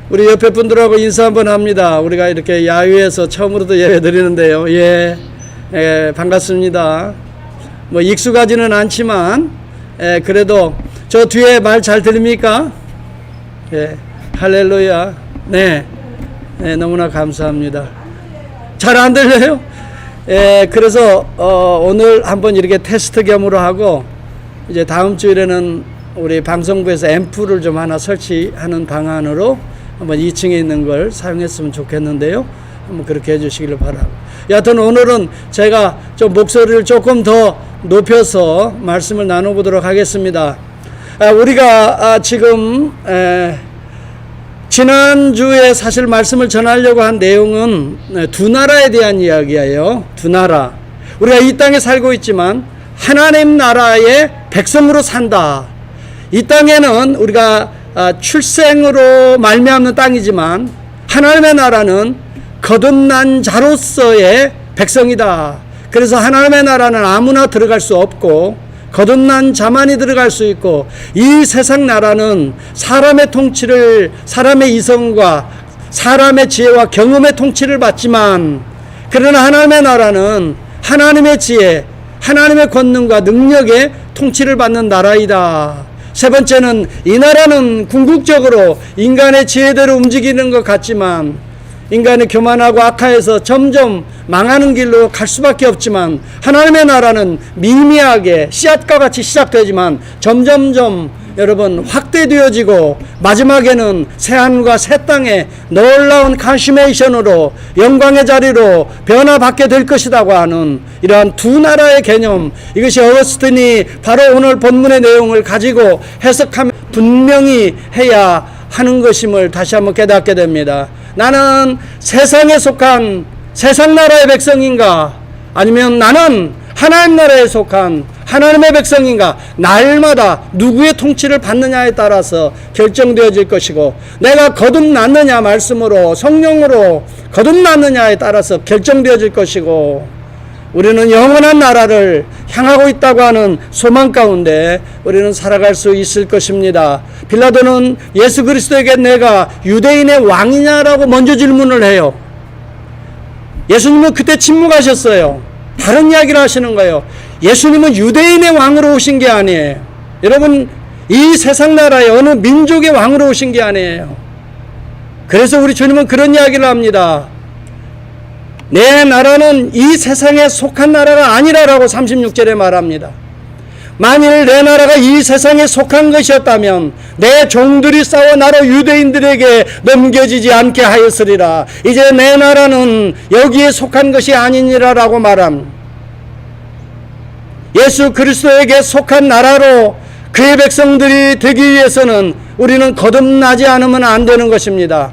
우리 옆에 분들하고 인사 한번 합니다. 우리가 이렇게 야외에서 처음으로도 예배 드리는데요. 반갑습니다. 뭐 익숙하지는 않지만 그래도 저 뒤에 말 잘 들립니까? 할렐루야. 네, 너무나 감사합니다. 잘 안 들려요? 그래서 오늘 한번 이렇게 테스트 겸으로 하고 이제 다음 주일에는 우리 방송부에서 앰프를 좀 하나 설치하는 방안으로 한번 2층에 있는 걸 사용했으면 좋겠는데요. 한번 그렇게 해주시기를 바라고. 여하튼 오늘은 제가 좀 목소리를 조금 더 높여서 말씀을 나눠보도록 하겠습니다. 우리가 지금 지난주에 사실 말씀을 전하려고 한 내용은 두 나라에 대한 이야기예요. 두 나라. 우리가 이 땅에 살고 있지만 하나님 나라의 백성으로 산다. 이 땅에는 우리가 출생으로 말미암는 땅이지만 하나님의 나라는 거듭난 자로서의 백성이다. 그래서 하나님의 나라는 아무나 들어갈 수 없고 거듭난 자만이 들어갈 수 있고, 이 세상 나라는 사람의 통치를, 사람의 이성과 사람의 지혜와 경험의 통치를 받지만, 그러나 하나님의 나라는 하나님의 지혜, 하나님의 권능과 능력의 통치를 받는 나라이다. 세 번째는 이 나라는 궁극적으로 인간의 지혜대로 움직이는 것 같지만 인간이 교만하고 악화해서 점점 망하는 길로 갈 수밖에 없지만, 하나님의 나라는 미미하게 씨앗과 같이 시작되지만 점점점 여러분 확대되어지고 마지막에는 새하늘과 새 땅에 놀라운 컨슈메이션으로 영광의 자리로 변화받게 될 것이라고 하는 이러한 두 나라의 개념, 이것이 어거스틴이 바로 오늘 본문의 내용을 가지고 해석하면 분명히 해야 하는 것임을 다시 한번 깨닫게 됩니다. 나는 세상에 속한 세상 나라의 백성인가, 아니면 나는 하나님 나라에 속한 하나님의 백성인가, 날마다 누구의 통치를 받느냐에 따라서 결정되어질 것이고, 내가 거듭났느냐 말씀으로 성령으로 거듭났느냐에 따라서 결정되어질 것이고, 우리는 영원한 나라를 향하고 있다고 하는 소망 가운데 우리는 살아갈 수 있을 것입니다. 빌라도는 예수 그리스도에게 내가 유대인의 왕이냐라고 먼저 질문을 해요. 예수님은 그때 침묵하셨어요. 다른 이야기를 하시는 거예요. 예수님은 유대인의 왕으로 오신 게 아니에요. 여러분, 이 세상 나라의 어느 민족의 왕으로 오신 게 아니에요. 그래서 우리 주님은 그런 이야기를 합니다. 내 나라는 이 세상에 속한 나라가 아니라라고 36절에 말합니다. 만일 내 나라가 이 세상에 속한 것이었다면 내 종들이 싸워 나로 유대인들에게 넘겨지지 않게 하였으리라. 이제 내 나라는 여기에 속한 것이 아니니라라고 말합니다. 예수 그리스도에게 속한 나라로 그의 백성들이 되기 위해서는 우리는 거듭나지 않으면 안 되는 것입니다.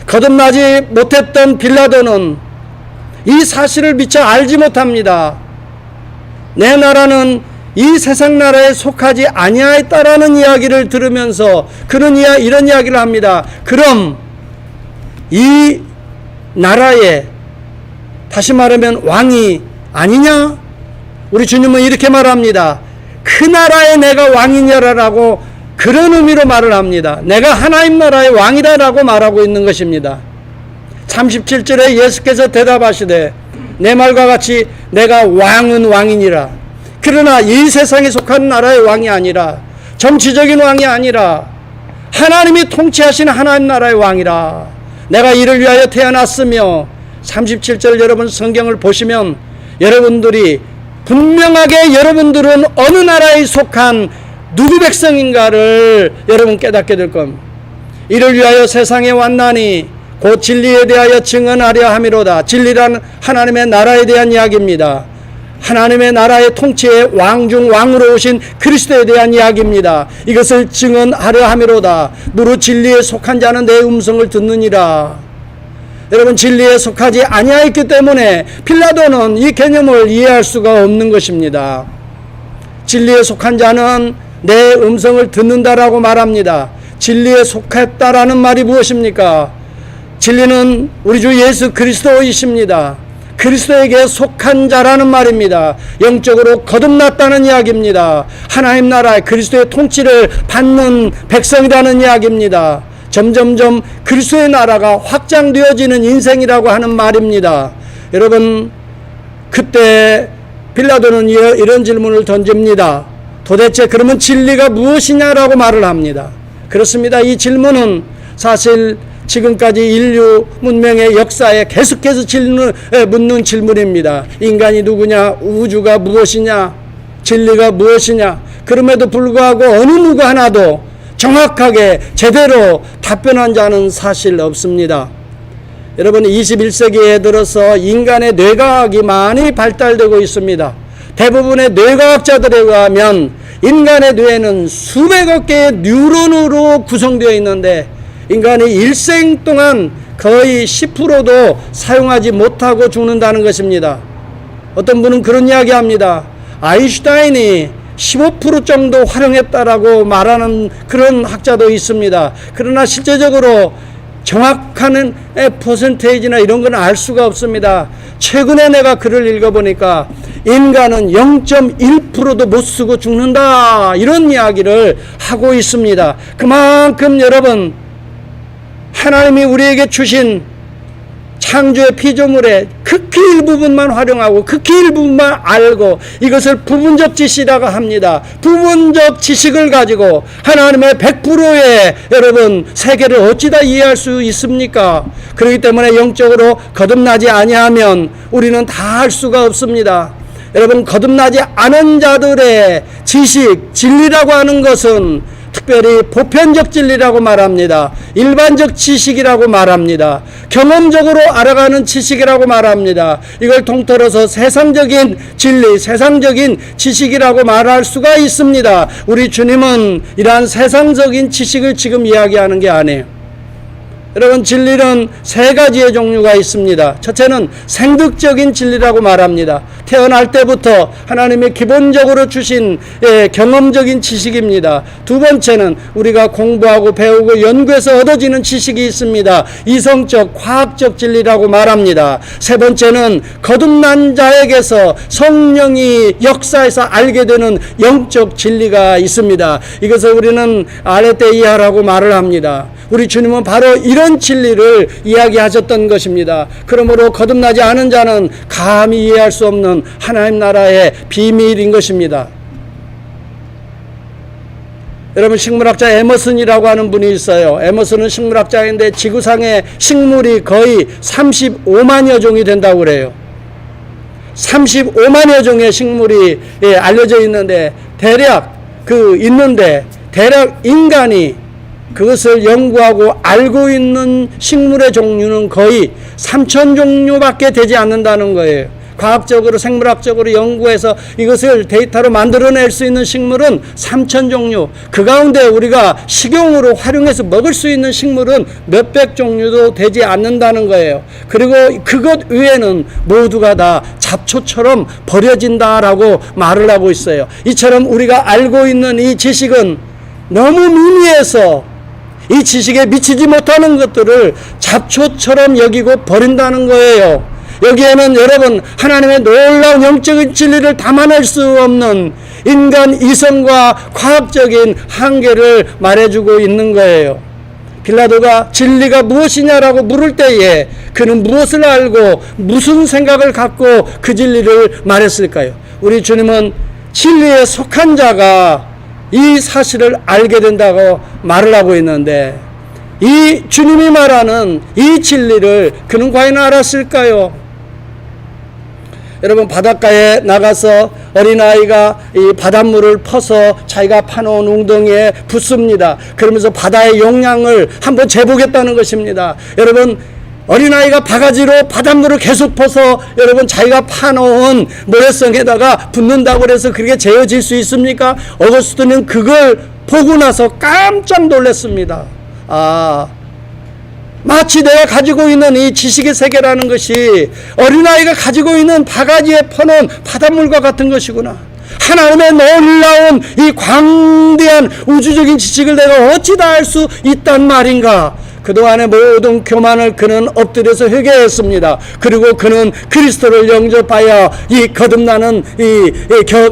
거듭나지 못했던 빌라도는 이 사실을 미처 알지 못합니다. 내 나라는 이 세상 나라에 속하지 아니하였다라는 이야기를 들으면서 그런 이런 이야기를 합니다. 그럼 이 나라에 다시 말하면 왕이 아니냐? 우리 주님은 이렇게 말합니다. 그 나라에 내가 왕이냐라고 그런 의미로 말을 합니다. 내가 하나님 나라의 왕이다라고 말하고 있는 것입니다. 37절에 예수께서 대답하시되 내 말과 같이 내가 왕은 왕이니라. 그러나 이 세상에 속한 나라의 왕이 아니라, 정치적인 왕이 아니라 하나님이 통치하시는 하나님 나라의 왕이라. 내가 이를 위하여 태어났으며, 37절 여러분 성경을 보시면 여러분들이 분명하게 여러분들은 어느 나라에 속한 누구 백성인가를 여러분 깨닫게 될 겁니다. 이를 위하여 세상에 왔나니 곧 진리에 대하여 증언하려 함이로다. 진리란 하나님의 나라에 대한 이야기입니다. 하나님의 나라의 통치의 왕 중 왕으로 오신 그리스도에 대한 이야기입니다. 이것을 증언하려 함이로다. 무릇 진리에 속한 자는 내 음성을 듣느니라. 여러분, 진리에 속하지 아니하였기 때문에 빌라도는 이 개념을 이해할 수가 없는 것입니다. 진리에 속한 자는 내 음성을 듣는다라고 말합니다. 진리에 속했다라는 말이 무엇입니까? 진리는 우리 주 예수 그리스도이십니다. 그리스도에게 속한 자라는 말입니다. 영적으로 거듭났다는 이야기입니다. 하나님 나라의 그리스도의 통치를 받는 백성이라는 이야기입니다. 점점점 그리스도의 나라가 확장되어지는 인생이라고 하는 말입니다. 여러분, 그때 빌라도는 이런 질문을 던집니다. 도대체 그러면 진리가 무엇이냐라고 말을 합니다. 그렇습니다. 이 질문은 사실 지금까지 인류 문명의 역사에 계속해서 묻는 질문입니다. 인간이 누구냐? 우주가 무엇이냐? 진리가 무엇이냐? 그럼에도 불구하고 어느 누구 하나도 정확하게 제대로 답변한 자는 사실 없습니다. 여러분, 21세기에 들어서 인간의 뇌과학이 많이 발달되고 있습니다. 대부분의 뇌과학자들에 의하면 인간의 뇌는 수백억 개의 뉴런으로 구성되어 있는데 인간이 일생 동안 거의 10%도 사용하지 못하고 죽는다는 것입니다. 어떤 분은 그런 이야기 합니다. 아인슈타인이 15% 정도 활용했다라고 말하는 그런 학자도 있습니다. 그러나 실제적으로 정확한 퍼센테이지나 이런 건 알 수가 없습니다. 최근에 내가 글을 읽어보니까 인간은 0.1%도 못 쓰고 죽는다, 이런 이야기를 하고 있습니다. 그만큼 여러분, 하나님이 우리에게 주신 창조의 피조물의 극히 일부분만 활용하고 극히 일부분만 알고 이것을 부분적 지식이라고 합니다. 부분적 지식을 가지고 하나님의 100%의 여러분 세계를 어찌다 이해할 수 있습니까? 그렇기 때문에 영적으로 거듭나지 아니하면 우리는 다 할 수가 없습니다. 여러분, 거듭나지 않은 자들의 지식, 진리라고 하는 것은 특별히 보편적 진리라고 말합니다. 일반적 지식이라고 말합니다. 경험적으로 알아가는 지식이라고 말합니다. 이걸 통틀어서 세상적인 진리, 세상적인 지식이라고 말할 수가 있습니다. 우리 주님은 이러한 세상적인 지식을 지금 이야기하는 게 아니에요. 여러분, 진리는 세 가지의 종류가 있습니다. 첫째는 생득적인 진리라고 말합니다. 태어날 때부터 하나님이 기본적으로 주신 경험적인 지식입니다. 두 번째는 우리가 공부하고 배우고 연구해서 얻어지는 지식이 있습니다. 이성적, 과학적 진리라고 말합니다. 세 번째는 거듭난 자에게서 성령이 역사에서 알게 되는 영적 진리가 있습니다. 이것을 우리는 아레테이아라고 말을 합니다. 우리 주님은 바로 이런 진리를 이야기하셨던 것입니다. 그러므로 거듭나지 않은 자는 감히 이해할 수 없는 하나님 나라의 비밀인 것입니다. 여러분, 식물학자 에머슨이라고 하는 분이 있어요. 에머슨은 식물학자인데 지구상의 식물이 거의 35만여 종이 된다고 그래요. 35만여 종의 식물이 알려져 있는데 대략 인간이 그것을 연구하고 알고 있는 식물의 종류는 거의 3,000종류밖에 되지 않는다는 거예요. 과학적으로, 생물학적으로 연구해서 이것을 데이터로 만들어낼 수 있는 식물은 3,000종류. 그 가운데 우리가 식용으로 활용해서 먹을 수 있는 식물은 몇백 종류도 되지 않는다는 거예요. 그리고 그것 외에는 모두가 다 잡초처럼 버려진다라고 말을 하고 있어요. 이처럼 우리가 알고 있는 이 지식은 너무 미미해서 이 지식에 미치지 못하는 것들을 잡초처럼 여기고 버린다는 거예요. 여기에는 여러분, 하나님의 놀라운 영적인 진리를 담아낼 수 없는 인간 이성과 과학적인 한계를 말해주고 있는 거예요. 빌라도가 진리가 무엇이냐라고 물을 때에 그는 무엇을 알고 무슨 생각을 갖고 그 진리를 말했을까요? 우리 주님은 진리에 속한 자가 이 사실을 알게 된다고 말을 하고 있는데, 이 주님이 말하는 이 진리를 그는 과연 알았을까요? 여러분, 바닷가에 나가서 어린아이가 이 바닷물을 퍼서 자기가 파놓은 웅덩이에 붓습니다. 그러면서 바다의 용량을 한번 재보겠다는 것입니다. 여러분, 어린아이가 바가지로 바닷물을 계속 퍼서 여러분 자기가 파놓은 모래성에다가 붓는다고 해서 그게 재어질 수 있습니까? 어거스트는 그걸 보고 나서 깜짝 놀랐습니다. 마치 내가 가지고 있는 이 지식의 세계라는 것이 어린아이가 가지고 있는 바가지에 퍼놓은 바닷물과 같은 것이구나. 하나님의 놀라운 이 광대한 우주적인 지식을 내가 어찌 다 알 수 있단 말인가. 그동안의 모든 교만을 그는 엎드려서 회개했습니다. 그리고 그는 그리스도를 영접하여 이 거듭나는 이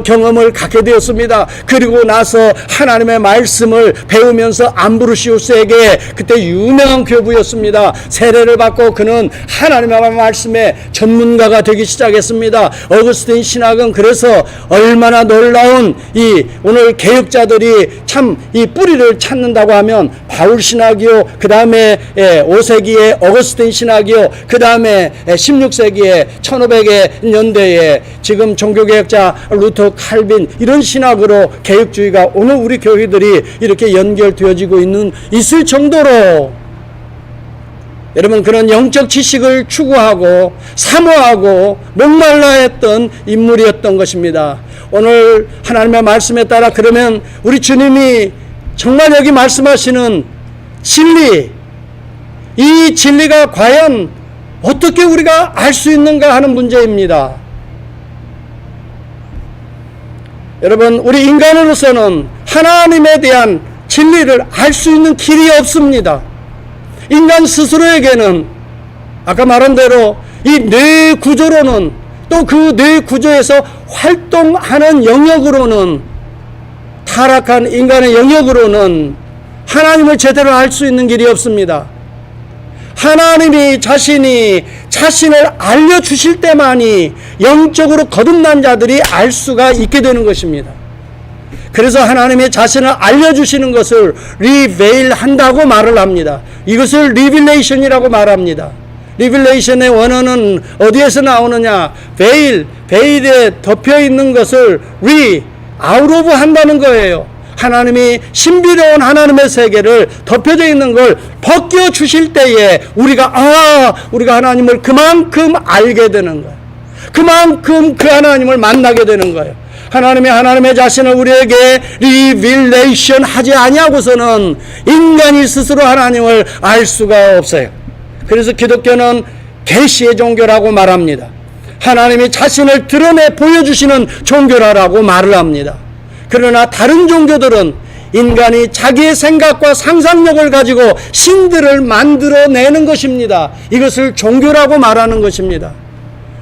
경험을 갖게 되었습니다. 그리고 나서 하나님의 말씀을 배우면서 암브로시우스에게 그때 유명한 교부였습니다. 세례를 받고 그는 하나님의 말씀의 전문가가 되기 시작했습니다. 어거스틴 신학은 그래서 얼마나 놀라운 이 오늘 개혁자들이 참 이 뿌리를 찾는다고 하면 바울 신학이요, 그 다음에 5세기의 어거스틴 신학이요, 그 다음에 16세기의 1500의 년대에 지금 종교개혁자 루터 칼빈 이런 신학으로 개혁주의가 오늘 우리 교회들이 이렇게 연결되어지고 있을 정도로 여러분 그런 영적 지식을 추구하고 사모하고 목말라 했던 인물이었던 것입니다. 오늘 하나님의 말씀에 따라 그러면 우리 주님이 정말 여기 말씀하시는 진리, 이 진리가 과연 어떻게 우리가 알 수 있는가 하는 문제입니다. 여러분 우리 인간으로서는 하나님에 대한 진리를 알 수 있는 길이 없습니다. 인간 스스로에게는 아까 말한 대로 이 뇌 구조로는 또 그 뇌 구조에서 활동하는 영역으로는 타락한 인간의 영역으로는 하나님을 제대로 알 수 있는 길이 없습니다. 하나님이 자신을 알려주실 때만이 영적으로 거듭난 자들이 알 수가 있게 되는 것입니다. 그래서 하나님이 자신을 알려주시는 것을 리베일 한다고 말을 합니다. 이것을 리빌레이션이라고 말합니다. 리빌레이션의 원어는 어디에서 나오느냐? 베일에 덮여 있는 것을 아웃 오브 한다는 거예요. 하나님이 신비로운 하나님의 세계를 덮여져 있는 걸 벗겨 주실 때에 우리가 하나님을 그만큼 알게 되는 거예요. 그만큼 그 하나님을 만나게 되는 거예요. 하나님의 자신을 우리에게 리빌레이션 하지 아니하고서는 인간이 스스로 하나님을 알 수가 없어요. 그래서 기독교는 계시의 종교라고 말합니다. 하나님이 자신을 드러내 보여주시는 종교라고 말을 합니다. 그러나 다른 종교들은 인간이 자기의 생각과 상상력을 가지고 신들을 만들어내는 것입니다. 이것을 종교라고 말하는 것입니다.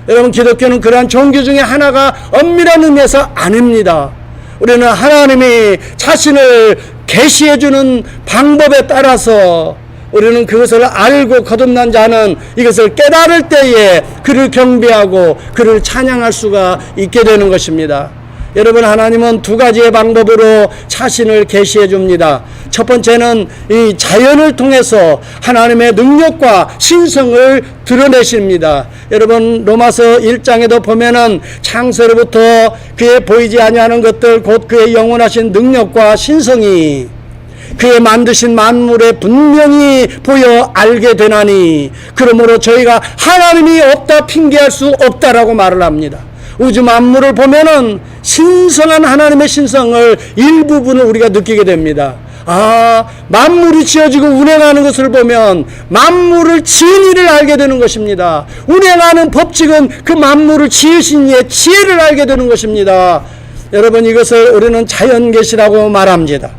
여러분 기독교는 그러한 종교 중에 하나가 엄밀한 의미에서 아닙니다. 우리는 하나님이 자신을 계시해주는 방법에 따라서 우리는 그것을 알고 거듭난 자는 이것을 깨달을 때에 그를 경배하고 그를 찬양할 수가 있게 되는 것입니다. 여러분 하나님은 두 가지의 방법으로 자신을 계시해 줍니다. 첫 번째는 이 자연을 통해서 하나님의 능력과 신성을 드러내십니다. 여러분 로마서 1장에도 보면은 창세로부터 그의 보이지 아니하는 것들 곧 그의 영원하신 능력과 신성이 그의 만드신 만물에 분명히 보여 알게 되나니 그러므로 저희가 하나님이 없다 핑계할 수 없다라고 말을 합니다. 우주 만물을 보면은 신성한 하나님의 신성을 일부분을 우리가 느끼게 됩니다. 만물이 지어지고 운행하는 것을 보면 만물을 지은 이를 알게 되는 것입니다. 운행하는 법칙은 그 만물을 지으신 이의 지혜를 알게 되는 것입니다. 여러분 이것을 우리는 자연계시라고 말합니다.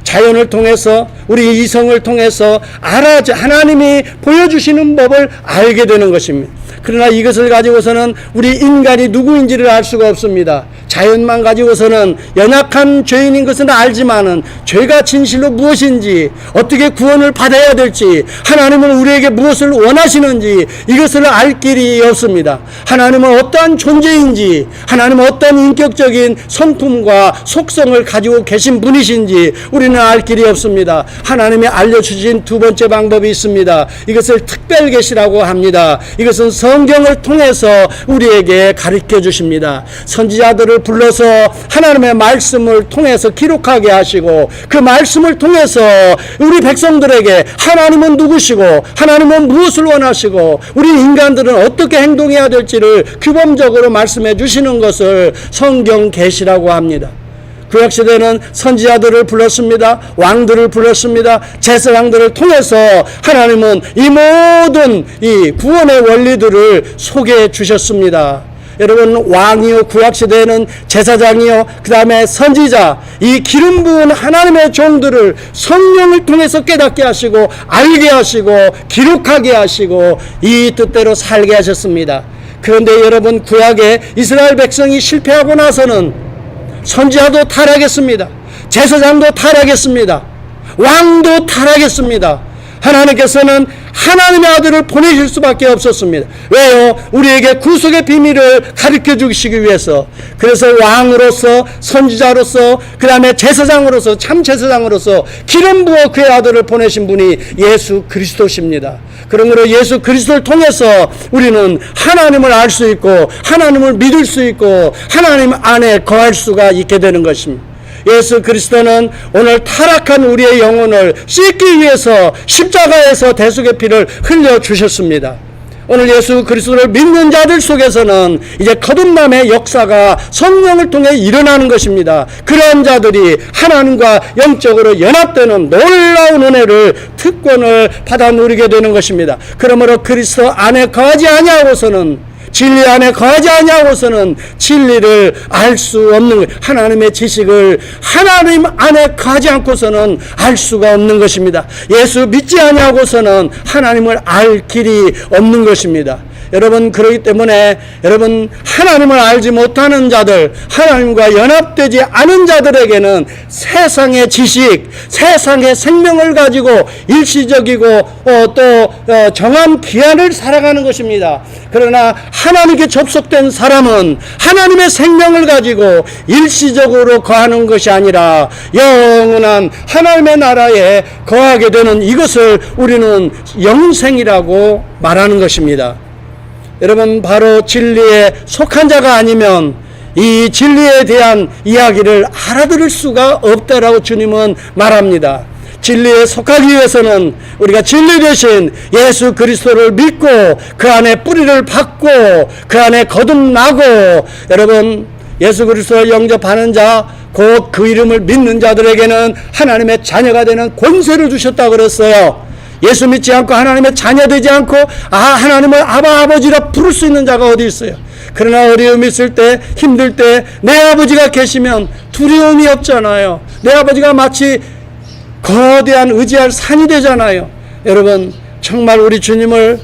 자연을 통해서 우리 이성을 통해서 하나님이 보여주시는 법을 알게 되는 것입니다. 그러나 이것을 가지고서는 우리 인간이 누구인지를 알 수가 없습니다. 자연만 가지고서는 연약한 죄인인 것은 알지만은 죄가 진실로 무엇인지 어떻게 구원을 받아야 될지 하나님은 우리에게 무엇을 원하시는지 이것을 알 길이 없습니다. 하나님은 어떠한 존재인지 하나님은 어떤 인격적인 성품과 속성을 가지고 계신 분이신지 우리는 알 길이 없습니다. 하나님이 알려주신 두 번째 방법이 있습니다. 이것을 특별계시라고 합니다. 이것은 성경을 통해서 우리에게 가르쳐 주십니다. 선지자들을 불러서 하나님의 말씀을 통해서 기록하게 하시고 그 말씀을 통해서 우리 백성들에게 하나님은 누구시고 하나님은 무엇을 원하시고 우리 인간들은 어떻게 행동해야 될지를 규범적으로 말씀해 주시는 것을 성경 계시라고 합니다. 구약시대는 선지자들을 불렀습니다. 왕들을 불렀습니다. 제사장들을 통해서 하나님은 이 모든 이 구원의 원리들을 소개해 주셨습니다. 여러분 왕이요, 구약시대에는 제사장이요, 그 다음에 선지자, 이 기름 부은 하나님의 종들을 성령을 통해서 깨닫게 하시고 알게 하시고 기록하게 하시고 이 뜻대로 살게 하셨습니다. 그런데 여러분 구약에 이스라엘 백성이 실패하고 나서는 선지자도 타락했습니다. 제사장도 타락했습니다. 왕도 타락했습니다. 하나님께서는 하나님의 아들을 보내실 수밖에 없었습니다. 왜요? 우리에게 구속의 비밀을 가르쳐 주시기 위해서. 그래서 왕으로서, 선지자로서, 그 다음에 제사장으로서, 참 제사장으로서 기름 부어 그의 아들을 보내신 분이 예수 그리스도십니다. 그러므로 예수 그리스도를 통해서 우리는 하나님을 알 수 있고 하나님을 믿을 수 있고 하나님 안에 거할 수가 있게 되는 것입니다. 예수 그리스도는 오늘 타락한 우리의 영혼을 씻기 위해서 십자가에서 대속의 피를 흘려주셨습니다. 오늘 예수 그리스도를 믿는 자들 속에서는 이제 거듭남의 역사가 성령을 통해 일어나는 것입니다. 그런 자들이 하나님과 영적으로 연합되는 놀라운 은혜를, 특권을 받아 누리게 되는 것입니다. 그러므로 그리스도 안에 거하지 아니하고서는, 진리 안에 거하지 아니하고서는 진리를 알 수 없는 거예요. 하나님의 지식을 하나님 안에 거하지 않고서는 알 수가 없는 것입니다. 예수 믿지 아니하고서는 하나님을 알 길이 없는 것입니다. 여러분, 그렇기 때문에 여러분, 하나님을 알지 못하는 자들, 하나님과 연합되지 않은 자들에게는 세상의 지식, 세상의 생명을 가지고 일시적이고 또 정한 기한을 살아가는 것입니다. 그러나 하나님께 접속된 사람은 하나님의 생명을 가지고 일시적으로 거하는 것이 아니라 영원한 하나님의 나라에 거하게 되는 이것을 우리는 영생이라고 말하는 것입니다. 여러분, 바로 진리에 속한 자가 아니면 이 진리에 대한 이야기를 알아들을 수가 없다라고 주님은 말합니다. 진리에 속하기 위해서는 우리가 진리 대신 예수 그리스도를 믿고 그 안에 뿌리를 받고 그 안에 거듭나고, 여러분, 예수 그리스도를 영접하는 자, 곧 그 이름을 믿는 자들에게는 하나님의 자녀가 되는 권세를 주셨다고 그랬어요. 예수 믿지 않고 하나님의 자녀 되지 않고 하나님을 아바 아버지라 부를 수 있는 자가 어디 있어요? 그러나 어려움이 있을 때, 힘들 때 내 아버지가 계시면 두려움이 없잖아요. 내 아버지가 마치 거대한 의지할 산이 되잖아요. 여러분, 정말 우리 주님을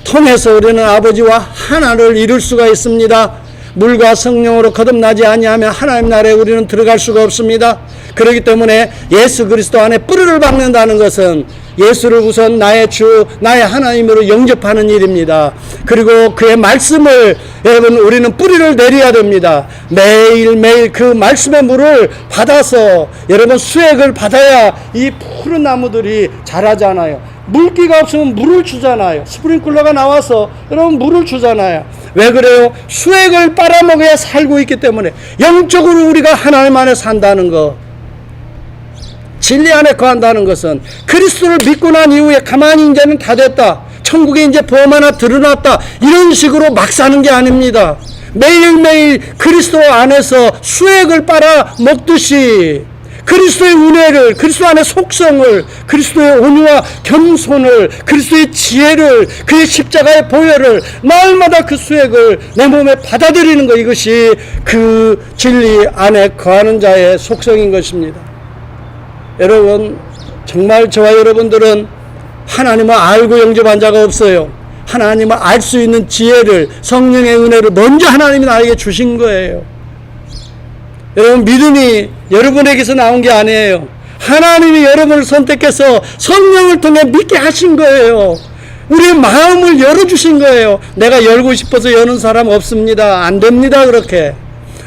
통해서 우리는 아버지와 하나를 이룰 수가 있습니다. 물과 성령으로 거듭나지 아니하면 하나님 나라에 우리는 들어갈 수가 없습니다. 그렇기 때문에 예수 그리스도 안에 뿌리를 박는다는 것은 예수를 우선 나의 주, 나의 하나님으로 영접하는 일입니다. 그리고 그의 말씀을, 여러분, 우리는 뿌리를 내려야 됩니다. 매일매일 그 말씀의 물을 받아서 여러분 수액을 받아야 이 푸른 나무들이 자라잖아요. 물기가 없으면 물을 주잖아요. 스프링클러가 나와서 여러분 물을 주잖아요. 왜 그래요? 수액을 빨아먹어야 살고 있기 때문에. 영적으로 우리가 하나님 안에 산다는 것, 진리 안에 거한다는 것은 그리스도를 믿고 난 이후에 가만히 이제는 다 됐다, 천국에 이제 보험 하나 드러났다, 이런 식으로 막 사는 게 아닙니다. 매일매일 그리스도 안에서 수액을 빨아 먹듯이 그리스도의 은혜를, 그리스도 안의 속성을, 그리스도의 온유와 겸손을, 그리스도의 지혜를, 그의 십자가의 보혈을 날마다 그 수액을 내 몸에 받아들이는 것, 이것이 그 진리 안에 거하는 자의 속성인 것입니다. 여러분, 정말 저와 여러분들은 하나님을 알고 영접한 자가 없어요. 하나님을 알 수 있는 지혜를, 성령의 은혜를 먼저 하나님이 나에게 주신 거예요. 여러분, 믿음이 여러분에게서 나온 게 아니에요. 하나님이 여러분을 선택해서 성령을 통해 믿게 하신 거예요. 우리의 마음을 열어주신 거예요. 내가 열고 싶어서 여는 사람 없습니다. 안 됩니다, 그렇게.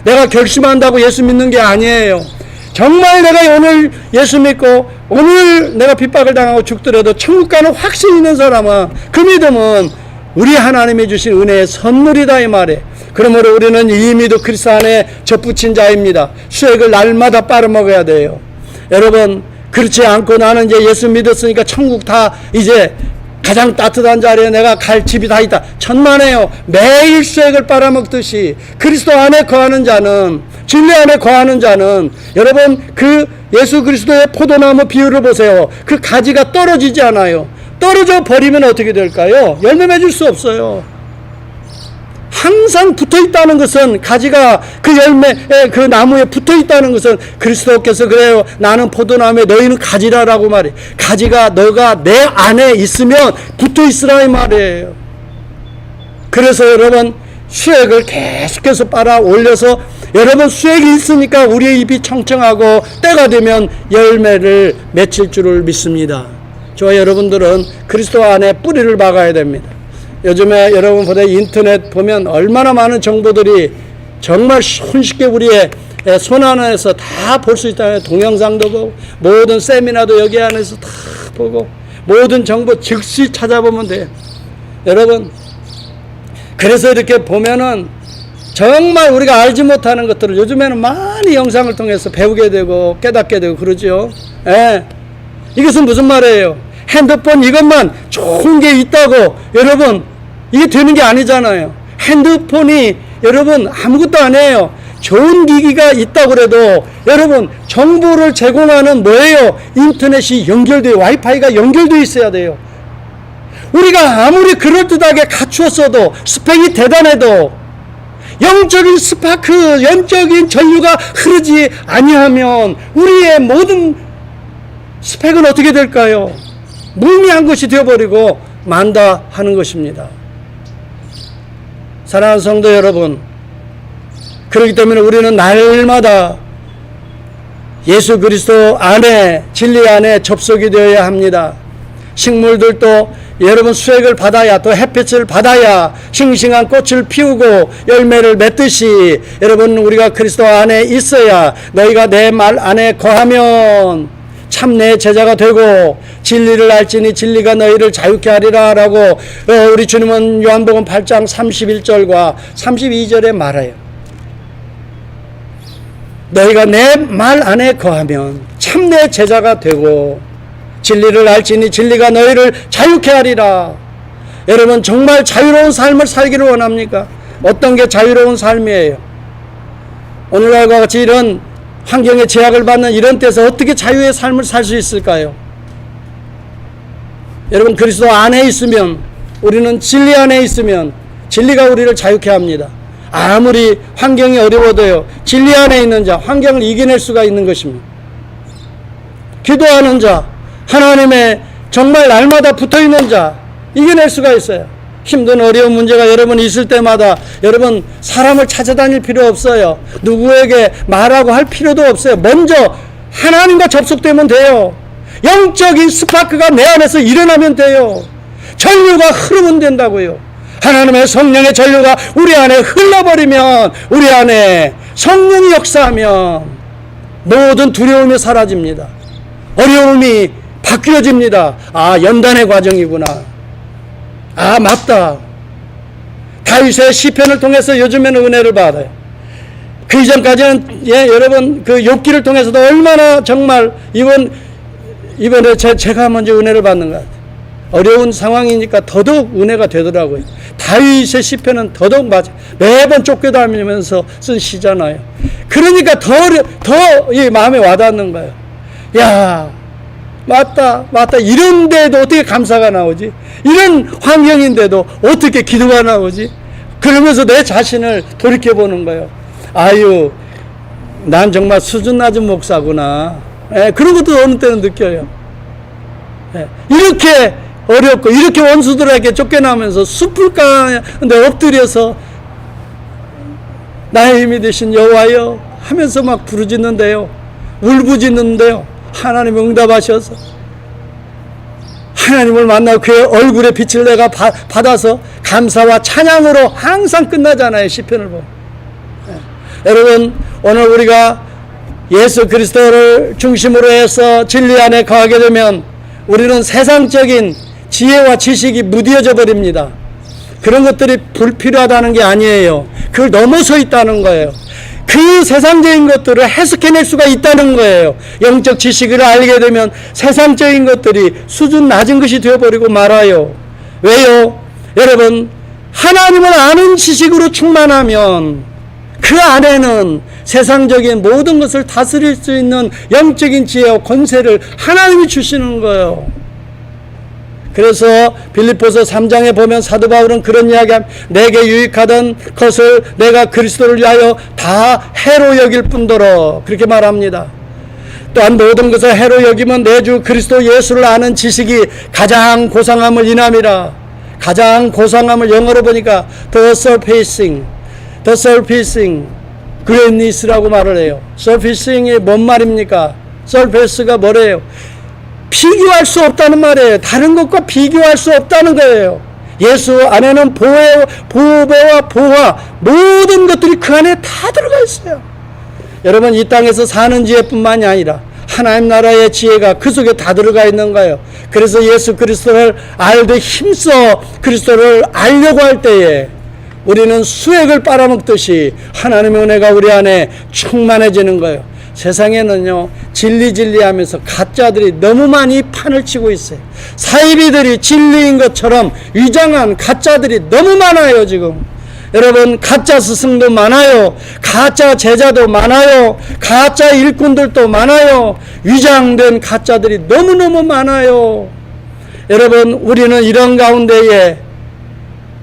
내가 결심한다고 예수 믿는 게 아니에요. 정말 내가 오늘 예수 믿고 오늘 내가 핍박을 당하고 죽더라도 천국 가는 확신 있는 사람은, 그 믿음은 우리 하나님이 주신 은혜의 선물이다, 이 말에. 그러므로 우리는 이미도 그리스도 안에 접붙인 자입니다. 수액을 날마다 빨아먹어야 돼요. 여러분, 그렇지 않고 나는 이제 예수 믿었으니까 천국 다 이제 가장 따뜻한 자리에 내가 갈 집이 다 있다, 천만에요. 매일 수액을 빨아먹듯이 그리스도 안에 거하는 자는, 진리 안에 거하는 자는, 여러분, 그 예수 그리스도의 포도나무 비유를 보세요. 그 가지가 떨어지지 않아요. 떨어져 버리면 어떻게 될까요? 열매 맺을 수 없어요. 항상 붙어 있다는 것은, 가지가 그 열매에 그 나무에 붙어 있다는 것은 그리스도께서 그래요. 나는 포도나무에 너희는 가지라라고 말해. 가지가 너가 내 안에 있으면 붙어 있으라 이 말이에요. 그래서 여러분 수액을 계속해서 빨아 올려서 여러분 수액이 있으니까 우리의 입이 청청하고 때가 되면 열매를 맺힐 줄을 믿습니다. 저와 여러분들은 그리스도 안에 뿌리를 박아야 됩니다. 요즘에 여러분 보다 인터넷 보면 얼마나 많은 정보들이 정말 손쉽게 우리의 손 안에서 다 볼 수 있다는, 동영상도 보고 모든 세미나도 여기 안에서 다 보고 모든 정보 즉시 찾아보면 돼요. 여러분 그래서 이렇게 보면은 정말 우리가 알지 못하는 것들을 요즘에는 많이 영상을 통해서 배우게 되고 깨닫게 되고 그러죠. 예. 이것은 무슨 말이에요? 핸드폰 이것만 좋은 게 있다고 여러분 이게 되는 게 아니잖아요. 핸드폰이 여러분 아무것도 아니에요. 좋은 기기가 있다고 그래도 여러분 정보를 제공하는 뭐예요? 인터넷이 연결돼요. 와이파이가 연결되어 있어야 돼요. 우리가 아무리 그럴듯하게 갖추었어도 스펙이 대단해도 영적인 스파크, 영적인 전류가 흐르지 아니하면 우리의 모든 스펙은 어떻게 될까요? 무의미한 것이 되어버리고 만다 하는 것입니다. 사랑하는 성도 여러분, 그렇기 때문에 우리는 날마다 예수 그리스도 안에, 진리 안에 접속이 되어야 합니다. 식물들도 여러분 수액을 받아야, 또 햇빛을 받아야 싱싱한 꽃을 피우고 열매를 맺듯이 여러분 우리가 그리스도 안에 있어야 너희가 내 말 안에 거하면 참 내 제자가 되고 진리를 알지니 진리가 너희를 자유케 하리라 라고 우리 주님은 요한복음 8장 31절과 32절에 말해요. 너희가 내 말 안에 거하면 참 내 제자가 되고 진리를 알지니 진리가 너희를 자유케 하리라. 여러분 정말 자유로운 삶을 살기를 원합니까? 어떤 게 자유로운 삶이에요? 오늘날과 같이 이런 환경에 제약을 받는 이런 때에서 어떻게 자유의 삶을 살 수 있을까요? 여러분 그리스도 안에 있으면, 우리는 진리 안에 있으면 진리가 우리를 자유케 합니다. 아무리 환경이 어려워도요, 진리 안에 있는 자 환경을 이겨낼 수가 있는 것입니다. 기도하는 자, 하나님의 정말 날마다 붙어있는 자 이겨낼 수가 있어요. 힘든 어려운 문제가 여러분 있을 때마다 여러분 사람을 찾아다닐 필요 없어요. 누구에게 말하고 할 필요도 없어요. 먼저 하나님과 접속되면 돼요. 영적인 스파크가 내 안에서 일어나면 돼요. 전류가 흐르면 된다고요. 하나님의 성령의 전류가 우리 안에 흘러버리면, 우리 안에 성령이 역사하면 모든 두려움이 사라집니다. 어려움이 바뀌어집니다. 아, 연단의 과정이구나. 아, 맞다. 다윗의 시편을 통해서 요즘에는 은혜를 받아요. 그 이전까지는 여러분 그 욥기를 통해서도 얼마나 정말 이번에 제가 먼저 은혜를 받는 것 같아요. 어려운 상황이니까 더더욱 은혜가 되더라고요. 다윗의 시편은 더더욱 맞아요. 매번 쫓겨다니면서 쓴 시잖아요. 그러니까 더 이 마음에 와닿는 거예요. 야, 맞다. 이런데도 어떻게 감사가 나오지? 이런 환경인데도 어떻게 기도가 나오지? 그러면서 내 자신을 돌이켜보는 거예요. 아유, 난 정말 수준 낮은 목사구나. 그런 것도 어느 때는 느껴요. 이렇게 어렵고 이렇게 원수들에게 쫓겨나면서 숲을 가운데 엎드려서 나의 힘이 되신 여호와여 하면서 막 부르짖는데요, 울부짖는데요, 하나님 응답하셔서 하나님을 만나고 그의 얼굴의 빛을 내가 받아서 감사와 찬양으로 항상 끝나잖아요. 시편을 보면. 여러분 오늘 우리가 예수 그리스도를 중심으로 해서 진리 안에 거하게 되면 우리는 세상적인 지혜와 지식이 무뎌져 버립니다. 그런 것들이 불필요하다는 게 아니에요. 그걸 넘어서 있다는 거예요. 그 세상적인 것들을 해석해낼 수가 있다는 거예요. 영적 지식을 알게 되면 세상적인 것들이 수준 낮은 것이 되어버리고 말아요. 왜요? 여러분 하나님을 아는 지식으로 충만하면 그 안에는 세상적인 모든 것을 다스릴 수 있는 영적인 지혜와 권세를 하나님이 주시는 거예요. 그래서 빌립보서 3장에 보면 사도 바울은 그런 이야기합니다. 내게 유익하던 것을 내가 그리스도를 위하여 다 해로 여길 뿐더러 그렇게 말합니다. 또한 모든 것을 해로 여기면 내 주 그리스도 예수를 아는 지식이 가장 고상함을 인함이라. 가장 고상함을 영어로 보니까 the surpassing greatness라고 말을 해요. surpassing이 뭔 말입니까? surpass가 뭐래요? 비교할 수 없다는 말이에요. 다른 것과 비교할 수 없다는 거예요. 예수 안에는 보배와 보화 모든 것들이 그 안에 다 들어가 있어요. 여러분, 이 땅에서 사는 지혜뿐만이 아니라 하나님 나라의 지혜가 그 속에 다 들어가 있는 거예요. 그래서 예수 그리스도를 알되 힘써 그리스도를 알려고 할 때에 우리는 수액을 빨아먹듯이 하나님의 은혜가 우리 안에 충만해지는 거예요. 세상에는요, 진리하면서 가짜들이 너무 많이 판을 치고 있어요. 사이비들이 진리인 것처럼 위장한 가짜들이 너무 많아요, 지금. 여러분, 가짜 스승도 많아요. 가짜 제자도 많아요. 가짜 일꾼들도 많아요. 위장된 가짜들이 너무너무 많아요. 여러분, 우리는 이런 가운데에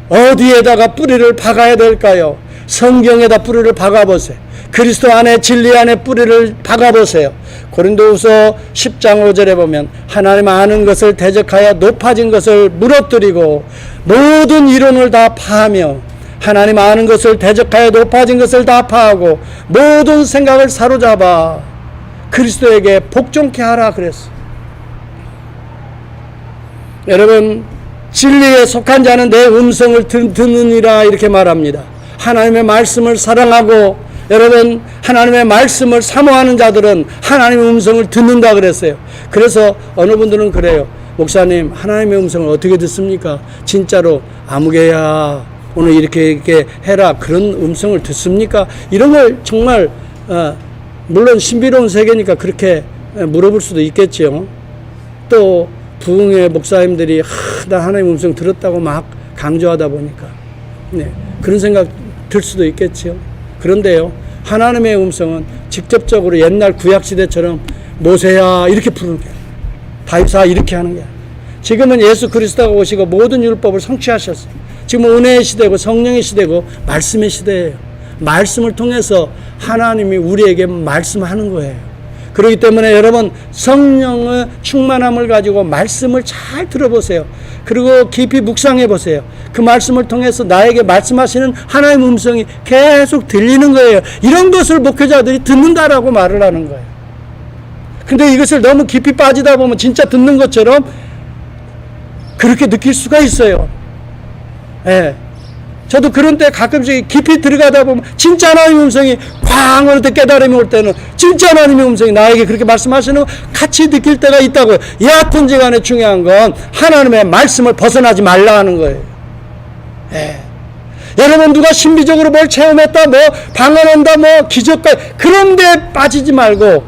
어디에다가 뿌리를 박아야 될까요? 성경에다 뿌리를 박아보세요. 그리스도 안에 진리 안에 뿌리를 박아보세요. 고린도후서 10장 5절에 보면 하나님 아는 것을 대적하여 높아진 것을 무너뜨리고 모든 이론을 다 파하며 하나님 아는 것을 대적하여 높아진 것을 다 파하고 모든 생각을 사로잡아 그리스도에게 복종케 하라 그랬어. 여러분, 진리에 속한 자는 내 음성을 듣느니라 이렇게 말합니다. 하나님의 말씀을 사랑하고 여러분, 하나님의 말씀을 사모하는 자들은 하나님의 음성을 듣는다 그랬어요. 그래서 어느 분들은 그래요. 목사님, 하나님의 음성을 어떻게 듣습니까? 진짜로 아무개야 오늘 이렇게 해라 그런 음성을 듣습니까? 이런 걸 정말 물론 신비로운 세계니까 그렇게 물어볼 수도 있겠죠. 또 부흥회 목사님들이 나 하나님의 음성 들었다고 막 강조하다 보니까 그런 생각 들 수도 있겠죠. 그런데요, 하나님의 음성은 직접적으로 옛날 구약시대처럼 모세야 이렇게 부르는 거예요. 다윗아 이렇게 하는 거야. 지금은 예수 그리스도가 오시고 모든 율법을 성취하셨어요. 지금 은혜의 시대고 성령의 시대고 말씀의 시대예요. 말씀을 통해서 하나님이 우리에게 말씀하는 거예요. 그렇기 때문에 여러분, 성령의 충만함을 가지고 말씀을 잘 들어보세요. 그리고 깊이 묵상해 보세요. 그 말씀을 통해서 나에게 말씀하시는 하나님의 음성이 계속 들리는 거예요. 이런 것을 목회자들이 듣는다라고 말을 하는 거예요. 근데 이것을 너무 깊이 빠지다 보면 진짜 듣는 것처럼 그렇게 느낄 수가 있어요. 예. 저도 그런 때 가끔씩 깊이 들어가다 보면 진짜 하나님의 음성이 쾅 어느 때 깨달음이 올 때는 진짜 하나님의 음성이 나에게 그렇게 말씀하시는 거 같이 느낄 때가 있다고요. 여하튼지 간에 중요한 건 하나님의 말씀을 벗어나지 말라 하는 거예요. 예. 여러분, 누가 신비적으로 뭘 체험했다, 뭐 방언한다, 뭐 기적과 그런 데 빠지지 말고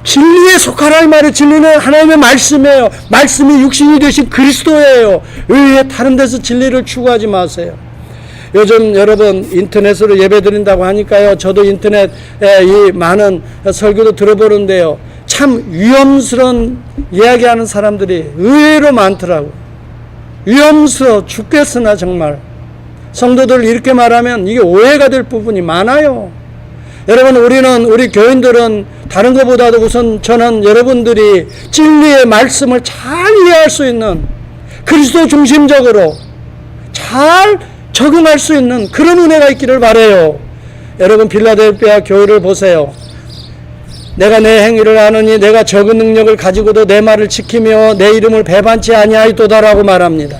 진리에 속하라 이 말이에요. 진리는 하나님의 말씀이에요. 말씀이 육신이 되신 그리스도예요. 왜 다른 데서 진리를 추구하지 마세요. 요즘 여러분 인터넷으로 예배 드린다고 하니까요. 저도 인터넷에 이 많은 설교도 들어보는데요. 참 위험스러운 이야기하는 사람들이 의외로 많더라고요. 위험스러워 죽겠으나 정말. 성도들 이렇게 말하면 이게 오해가 될 부분이 많아요. 여러분, 우리 교인들은 다른 것보다도 우선 저는 여러분들이 진리의 말씀을 잘 이해할 수 있는 그리스도 중심적으로 잘 적응할 수 있는 그런 은혜가 있기를 바라요. 여러분, 빌라델피아 교회를 보세요. 내가 내 행위를 아느니 내가 적은 능력을 가지고도 내 말을 지키며 내 이름을 배반치 아니하였도다라고 말합니다.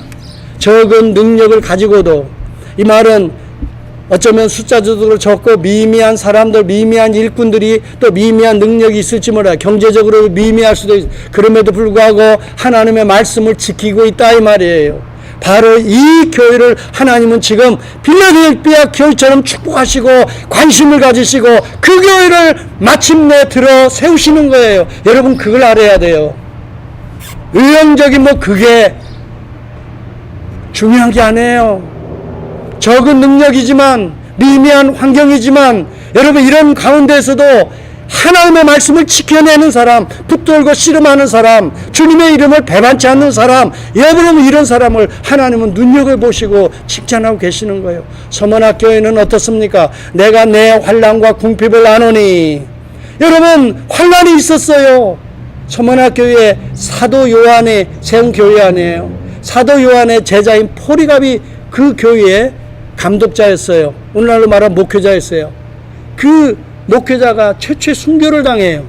적은 능력을 가지고도, 이 말은 어쩌면 숫자적으로 적고 미미한 사람들, 미미한 일꾼들이 또 미미한 능력이 있을지 몰라요. 경제적으로 미미할 수도 있어요. 그럼에도 불구하고 하나님의 말씀을 지키고 있다 이 말이에요. 바로 이 교회를 하나님은 지금 빌라델피아 교회처럼 축복하시고 관심을 가지시고 그 교회를 마침내 들어 세우시는 거예요. 여러분, 그걸 알아야 돼요. 의형적인 그게 중요한 게 아니에요. 적은 능력이지만 미미한 환경이지만 여러분, 이런 가운데에서도 하나님의 말씀을 지켜내는 사람, 붙들고 씨름하는 사람, 주님의 이름을 배반치 않는 사람, 여러분 이런 사람을 하나님은 눈여겨보시고 칭찬하고 계시는 거예요. 서문학 교회는 어떻습니까? 내가 내 환난과 궁핍을 아노니. 여러분 환난이 있었어요. 서문학 교회 사도 요한이 세운 교회 아니에요. 사도 요한의 제자인 포리갑이 그 교회의 감독자였어요. 오늘날로 말하면 목회자였어요. 그 목회자가 최초의 순교를 당해요.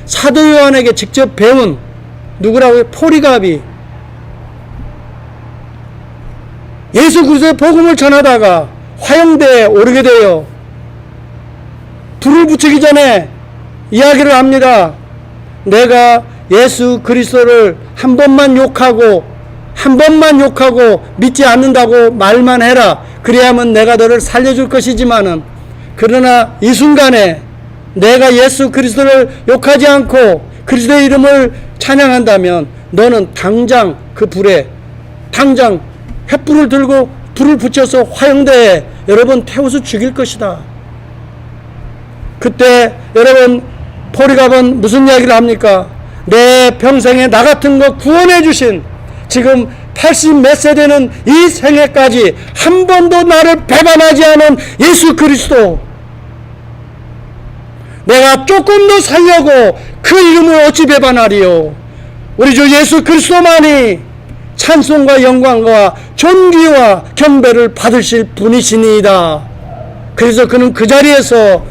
사도 요한에게 직접 배운 누구라고요? 포리갑이 예수 그리스도의 복음을 전하다가 화영대에 오르게 돼요. 불을 붙이기 전에 이야기를 합니다. 내가 예수 그리스도를 한 번만 욕하고 믿지 않는다고 말만 해라. 그래야만 내가 너를 살려줄 것이지만은, 그러나 이 순간에 내가 예수 그리스도를 욕하지 않고 그리스도의 이름을 찬양한다면 너는 당장 그 불에 당장 횃불을 들고 불을 붙여서 화영대에 여러분 태워서 죽일 것이다. 그때 여러분 포리갑은 무슨 이야기를 합니까? 내 평생에 나 같은 거 구원해 주신, 지금 80 몇 세 되는 이 생애까지 한 번도 나를 배반하지 않은 예수 그리스도, 내가 조금 더 살려고 그 이름을 어찌 배반하리요. 우리 주 예수 그리스도만이 찬송과 영광과 존귀와 경배를 받으실 분이시니이다. 그래서 그는 그 자리에서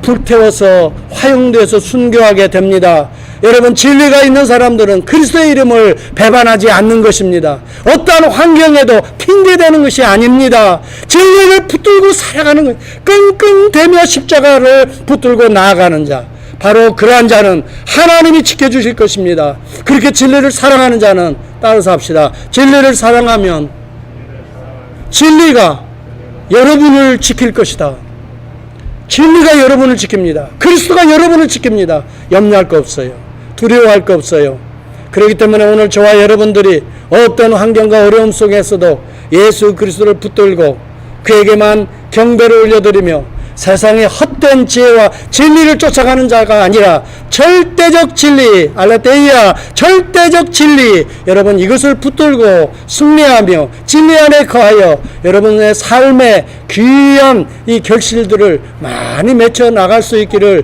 불태워서 화영돼서 순교하게 됩니다. 여러분 진리가 있는 사람들은 그리스도의 이름을 배반하지 않는 것입니다. 어떠한 환경에도 핑계대는 것이 아닙니다. 진리를 붙들고 살아가는 것, 끙끙대며 십자가를 붙들고 나아가는 자, 바로 그러한 자는 하나님이 지켜주실 것입니다. 그렇게 진리를 사랑하는 자는, 따라서 합시다. 진리를 사랑하면 진리가 여러분을 지킬 것이다. 진리가 여러분을 지킵니다. 그리스도가 여러분을 지킵니다. 염려할 거 없어요. 두려워할 거 없어요. 그렇기 때문에 오늘 저와 여러분들이 어떤 환경과 어려움 속에서도 예수 그리스도를 붙들고 그에게만 경배를 올려드리며 세상의 헛된 지혜와 진리를 쫓아가는 자가 아니라 절대적 진리, 알레테이아, 절대적 진리, 여러분 이것을 붙들고 승리하며 진리 안에 거하여 여러분의 삶의 귀한 이 결실들을 많이 맺혀 나갈 수 있기를